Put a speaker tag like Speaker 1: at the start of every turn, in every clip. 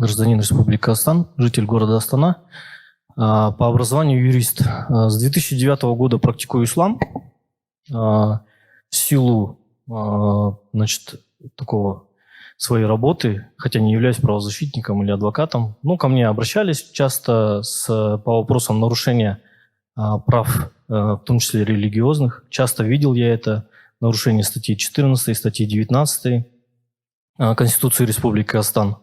Speaker 1: гражданин Республики Казахстан, житель города Астана. По образованию юрист. С 2009 года практикую ислам. В силу, значит, такого своей работы, хотя не являюсь правозащитником или адвокатом, ко мне обращались часто по вопросам нарушения прав, в том числе религиозных. Часто видел я это нарушение статьи 14, статьи 19 Конституции Республики Казахстан.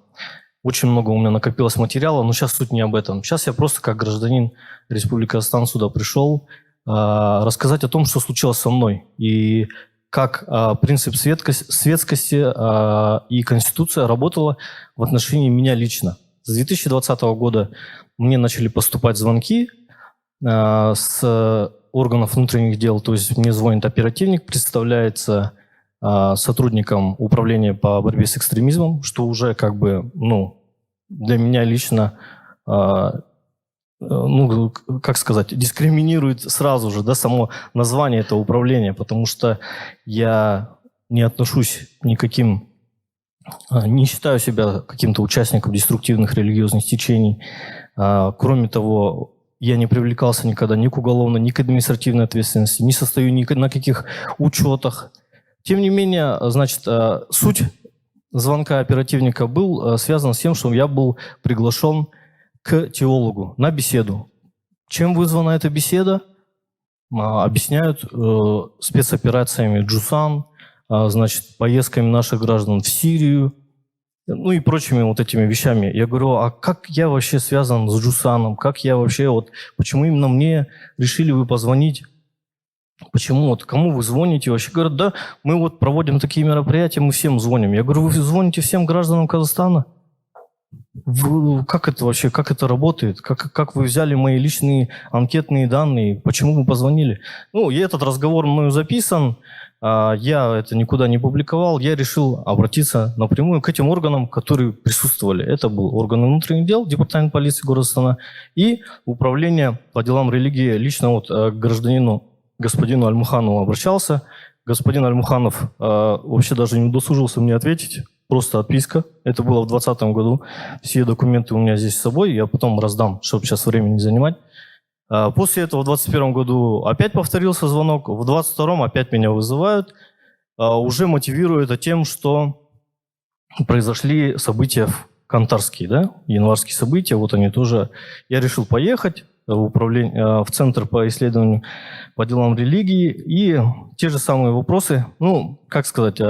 Speaker 1: Очень много у меня накопилось материала, но сейчас суть не об этом. Сейчас я просто как гражданин Республики Казахстан сюда пришел рассказать о том, что случилось со мной и как принцип светскости и Конституция работала в отношении меня лично. С 2020 года мне начали поступать звонки с органов внутренних дел, то есть мне звонит оперативник, представляется сотрудником управления по борьбе с экстремизмом, что уже как бы, для меня лично, как сказать, дискриминирует сразу же, само название этого управления, потому что я не отношусь никаким, не считаю себя каким-то участником деструктивных религиозных течений. Кроме того, я не привлекался никогда ни к уголовной, ни к административной ответственности, не состою ни на каких учетах. Тем не менее, значит, суть звонка оперативника был связан с тем, что я был приглашен к теологу на беседу. Чем вызвана эта беседа? Объясняют спецоперациями Джусан, значит, поездками наших граждан в Сирию, и прочими вот этими вещами. Я говорю, а как я вообще связан с Джусаном? Как я вообще, почему именно мне решили вы позвонить? Почему? Кому вы звоните вообще? Говорят, да, мы проводим такие мероприятия, мы всем звоним. Я говорю, вы звоните всем гражданам Казахстана? Как это вообще, как это работает? Как вы взяли мои личные анкетные данные? Почему вы позвонили? И этот разговор мною записан. Я это никуда не публиковал. Я решил обратиться напрямую к этим органам, которые присутствовали. Это был органы внутренних дел, департамент полиции города Астана и управление по делам религии. Лично к гражданину господину Альмуханову обращался. Господин Альмуханов вообще даже не удосужился мне ответить. Просто отписка. Это было в 2020 году. Все документы у меня здесь с собой. Я потом раздам, чтобы сейчас времени не занимать. После этого в 2021 году опять повторился звонок. В 2022 опять меня вызывают. Уже мотивируя это тем, что произошли события кантарские, январские события. Они тоже. Я решил поехать в Центр по исследованию по делам религии. И те же самые вопросы, как сказать,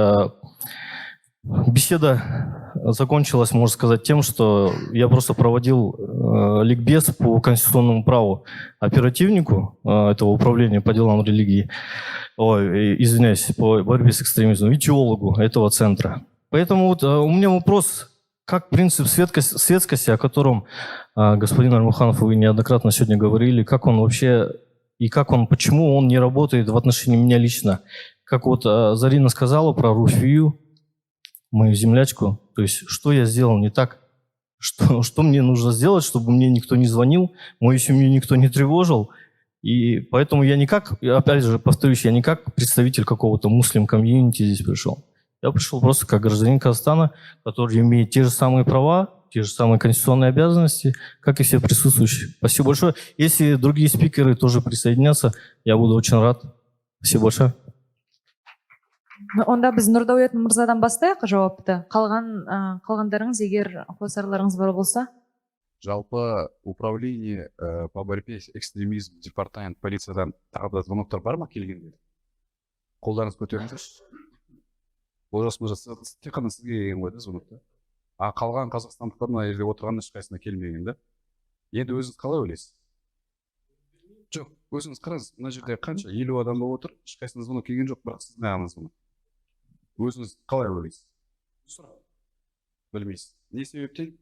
Speaker 1: беседа закончилась, можно сказать, тем, что я просто проводил ликбез по конституционному праву оперативнику этого управления по делам религии, по борьбе с экстремизмом, и теологу этого центра. Поэтому у меня вопрос, как принцип светскости, о котором господин Альмуханов, вы неоднократно сегодня говорили, как он вообще и почему он не работает в отношении меня лично. Как Зарина сказала про Руфию, мою землячку, то есть что я сделал не так, что мне нужно сделать, чтобы мне никто не звонил, мою семью никто не тревожил, и поэтому я опять же повторюсь, я не как представитель какого-то муслим-комьюнити здесь пришел. Я пришел просто как гражданин Казахстана, который имеет те же самые права, те же самые конституционные обязанности, как и все присутствующие. Спасибо большое. Если другие спикеры тоже присоединятся, я буду очень рад. Спасибо большое.
Speaker 2: Онда біз Нұрдәулет мырзадан бастайық жауапты. Қалғандарыңыз, егер қосарларыңыз бар болса.
Speaker 3: Жалпы управление по борьбе с экстремизмом, департамент полициядан тағы да звоноктар бар ма келгенде? Қолдарыңыз көтеріңіздерші. Олжас мырза, тек қана сізге келген ғой звонокта. Қалған қазақстандықтар мына жерде отырған ешқайсысына келмеген да. Енді өзіңіз қалай ойлайсыз? Жоқ, өзіңіз қараңыз, мына жерде қанша 50 адам болып отыр, ешқайсысына звонок келген жоқ, бірақ сіздің ағаңыз звонок. Өзіңіз қалай ойлайсыз? Білмейсіз. Не себептен?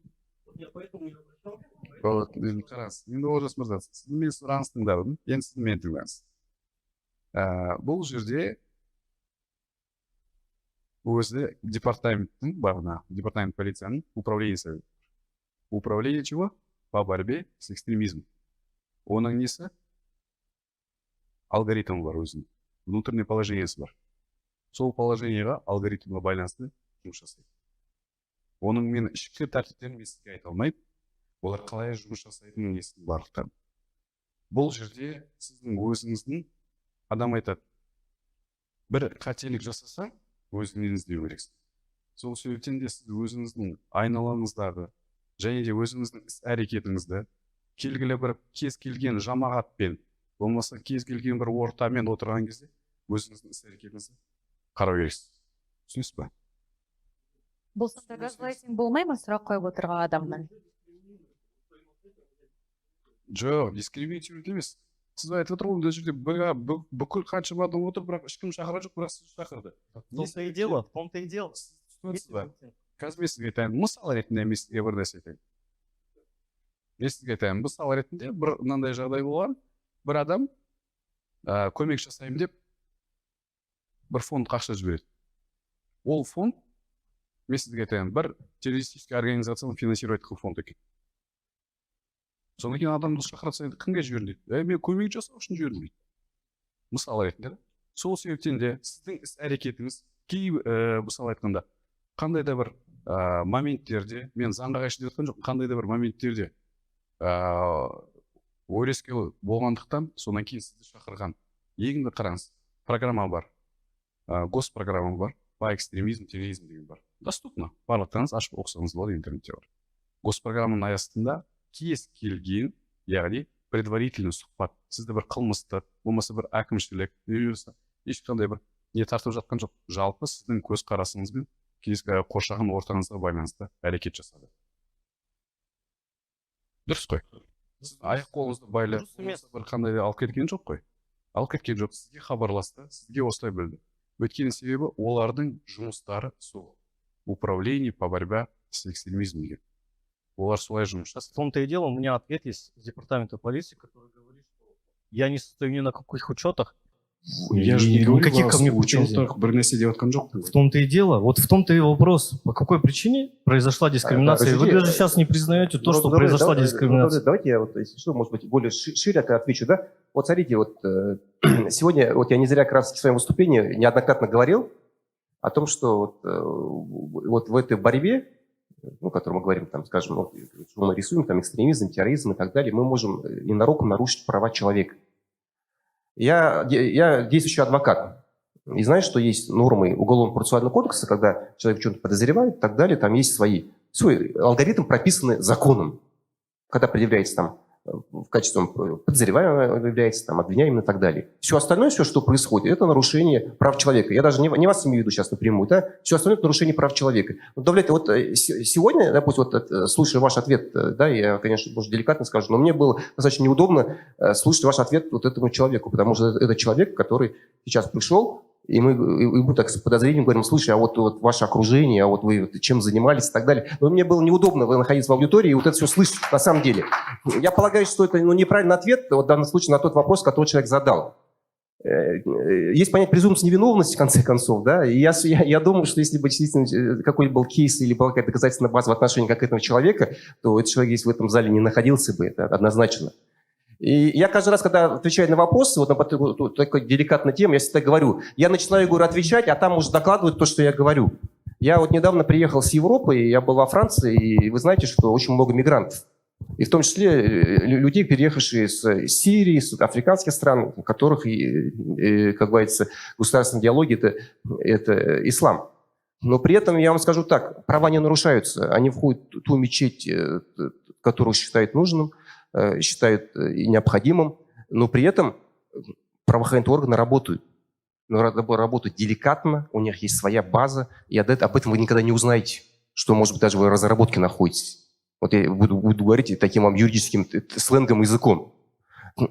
Speaker 3: Қараңыз, енді Олжас мырза, сіздің мен сұрағыңызды тыңдадым, енді сіздің мені тыңдаңыз. Бұл жерде өзі департаменттің барына, департамент полицияның управлениесі. Управление чего? По борьбе с экстремизмом. Оның несі? Алгоритм бар өзінің. Внутреннее положениесі бар. Сол положениеға алгоритмға байланысты жұмыс жасайды. оның мен ішкі тәртіптерін мен сізге айта алмаймын. Олар қалай жұмыс жасайтынын естіп барлықтан. Бұл жерде сіздің өзіңіздің, адам айтады, бір қателік жасасаң, өзіңнен іздеу керексің. Сол себептен де сіз өзіңіздің айналаңыздағы және де өзіңіздің іс-әрекетіңізді келгілі бір кез келген жамағатпен, болмаса кез келген бір ортамен отырған кезде өзіңіздің іс-әрекетіңізді қарау керексіз. Түсінесіз ба?
Speaker 2: Бұл сонда газлайтинг болмай ма, сұрақ қойып отырған адамнан?
Speaker 3: Жоқ, дискриминировать емес. Сіз айтып отыр, ол жерде бүкіл қаншама адам отыр, бірақ ешкім шақырған жоқ, бірақ сіз шақырды.
Speaker 1: В том-то и дело, в том-то и дело.
Speaker 3: Түсінесіз ба? Қазір мен сізге айтайын, мысал ретінде мен сізге бір нәрсе айтайын. Мен сізге айтайын, мысал ретінде бір мынандай жағдай болған, бір адам көмек жасаймын деп бір фонд ақша жібереді. Ол фонд, мен сізге айтайын, бір террористический организацияны финансировать еткен фонд екен. Содан кейін адамды шақырса, кімге жіберді дейді? Мен көмек жасау үшін жібердім дейді. Мысал ретінде. Сол себептен де сіздің іс-әрекетіңіз мысал айтқанда қандай да бір моменттерде, мен заңға қайшы деп жатқан жоқ, қандай да бір моменттерде өрескел болғандықтан, содан кейін сізді шақырған. Егінді қараңыз, программа бар, госпрограмма бар, по экстремизм, терроризм деген бар. Доступно, барлықтарыңыз ашып оқысаңыз болады, интернетте бар. Госпрограмманың аясында кез келген, яғни предварительный сұхбат, сізді бір қылмыстық, болмаса бір әкімшілік, ешқандай бір не тартып жатқан жоқ, жалпы сіздің көз қарасыңызбен қоршаған ортаңызға байланысты әрекет жасады. Дұрыс қой. Аяқ қолыңызды байлап, бір қандай алып кеткен жоқ қой. Алып кеткен жоқ, сізге хабарласты, сізге осылай білді. Өйткені себебі олардың жұмыстары сол. Управление по борьбе с экстремизмом деген. Олар солай жұмыс жасайды.
Speaker 1: В том-то и дело, у меня ответ есть с департамента полиции, который говорит, что я не состою ни на каких учетах.
Speaker 3: Я же не
Speaker 1: никаких ко мне
Speaker 3: учетах бір нәрсе деп отқан жоқпын.
Speaker 1: В том-то и дело. Вот в том-то и вопрос. По какой причине произошла дискриминация? Вы даже сейчас не признаете то, что произошла дискриминация.
Speaker 4: Давайте я, вот, если что, может быть, более шире отвечу, да? Вот смотрите, вот сегодня, вот я не зря как раз в своем выступлении неоднократно говорил о том, что вот в этой борьбе, ну, о которой мы говорим, там, скажем, вот, что мы рисуем, там, экстремизм, терроризм и так далее, мы можем ненароком нарушить права человека. Я действующий адвокат. И знаю, что есть нормы Уголовно-процессуального кодекса, когда человек что-то подозревает и так далее, там есть свой алгоритм, прописанный законом. Когда предъявляется там в качестве подозреваемого, является там обвиняемым и так далее. Все остальное, все, что происходит, это нарушение прав человека. Я даже не вас имею в виду сейчас напрямую, да? Все остальное это нарушение прав человека. Вот сегодня, допустим, слушая ваш ответ, да, я, конечно, может, деликатно скажу, но мне было достаточно неудобно слушать ваш ответ вот этому человеку, потому что это человек, который сейчас пришел, и мы так с подозрением говорим, слушай, а вот ваше окружение, а вот вы чем занимались и так далее. Но мне было неудобно находиться в аудитории и вот это все слышать на самом деле. Я полагаю, что это неправильный ответ вот в данном случае на тот вопрос, который человек задал. Есть понятие презумпции невиновности, в конце концов, да, и я думаю, что если бы действительно какой-то был кейс или была какая-то доказательственная база в отношении конкретного человека, то этот человек, если в этом зале не находился бы, это однозначно. И я каждый раз, когда отвечаю на вопросы, вот на такой деликатной теме, я всегда говорю, я начинаю, говорю, отвечать, а там уже докладывают то, что я говорю. Я вот недавно приехал с Европы, я был во Франции, и вы знаете, что очень много мигрантов. И в том числе людей, переехавшие из Сирии, из африканских стран, у которых, как говорится, государственная идеология – это ислам. Но при этом, я вам скажу так, права не нарушаются. Они входят в ту мечеть, которую считают нужным, считают необходимым, но при этом правоохранительные органы работают. Но работают деликатно, у них есть своя база, и об этом вы никогда не узнаете, что, может быть, даже вы в разработке находитесь. Вот я буду говорить таким вам юридическим сленгом, языком.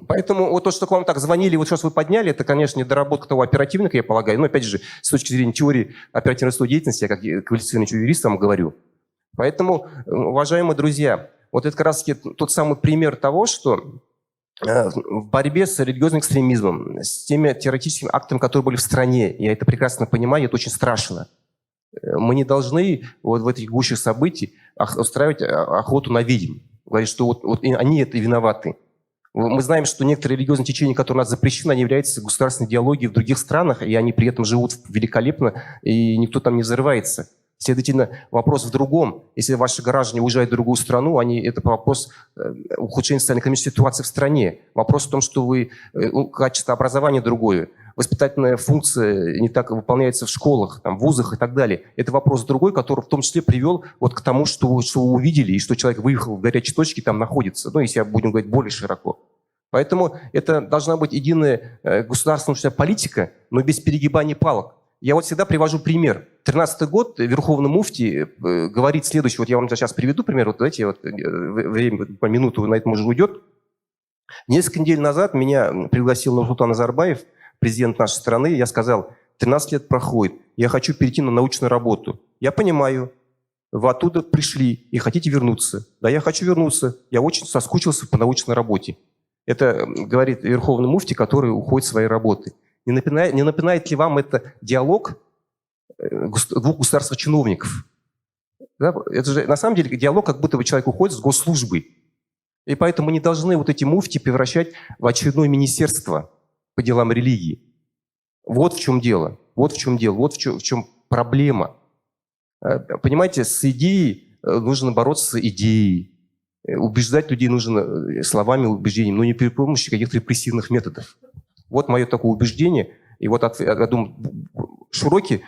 Speaker 4: Поэтому вот то, что к вам так звонили, вот сейчас вы подняли, это, конечно, недоработка того оперативника, я полагаю. Но, опять же, с точки зрения теории оперативной деятельности, я как квалифицированный юрист вам говорю. Поэтому, уважаемые друзья, вот это как раз тот самый пример того, что в борьбе с религиозным экстремизмом, с теми террористическими актами, которые были в стране, я это прекрасно понимаю, это очень страшно. Мы не должны вот в этих гущах событий устраивать охоту на ведьм. Говорить, что вот они это виноваты. Мы знаем, что некоторые религиозные течения, которые у нас запрещены, они являются государственной идеологией в других странах, и они при этом живут великолепно, и никто там не взрывается. Следовательно, вопрос в другом. Если ваши граждане уезжают в другую страну, это вопрос ухудшения социально-экономической ситуации в стране. Вопрос в том, что качество образования другое, воспитательная функция не так выполняется в школах, там, в вузах и так далее. Это вопрос другой, который в том числе привел вот к тому, что вы увидели, и что человек выехал в горячей точке, там находится. Ну, если будем говорить более широко. Поэтому это должна быть единая государственная политика, но без перегибания палок. Я вот всегда привожу пример. 13-й год Верховный муфти говорит следующее. Вот я вам сейчас приведу пример. Вот давайте, время по минуту на это, может, уйдет. Несколько недель назад меня пригласил Нурсултан Назарбаев, президент нашей страны. Я сказал, 13 лет проходит, я хочу перейти на научную работу. Я понимаю, вы оттуда пришли и хотите вернуться. Да, я хочу вернуться. Я очень соскучился по научной работе. Это говорит Верховный муфти, который уходит с своей работы. Не напоминает ли вам это диалог двух государственных чиновников? Да? Это же на самом деле диалог, как будто бы человек уходит с госслужбы. И поэтому мы не должны вот эти муфти превращать в очередное министерство по делам религии. Вот в чем дело. Вот в чем дело. Вот в чем проблема. Понимаете, с идеей нужно бороться с идеей. Убеждать людей нужно словами, убеждениями, но не при помощи каких-то репрессивных методов. Вот мое такое убеждение. И вот, я думаю, широкий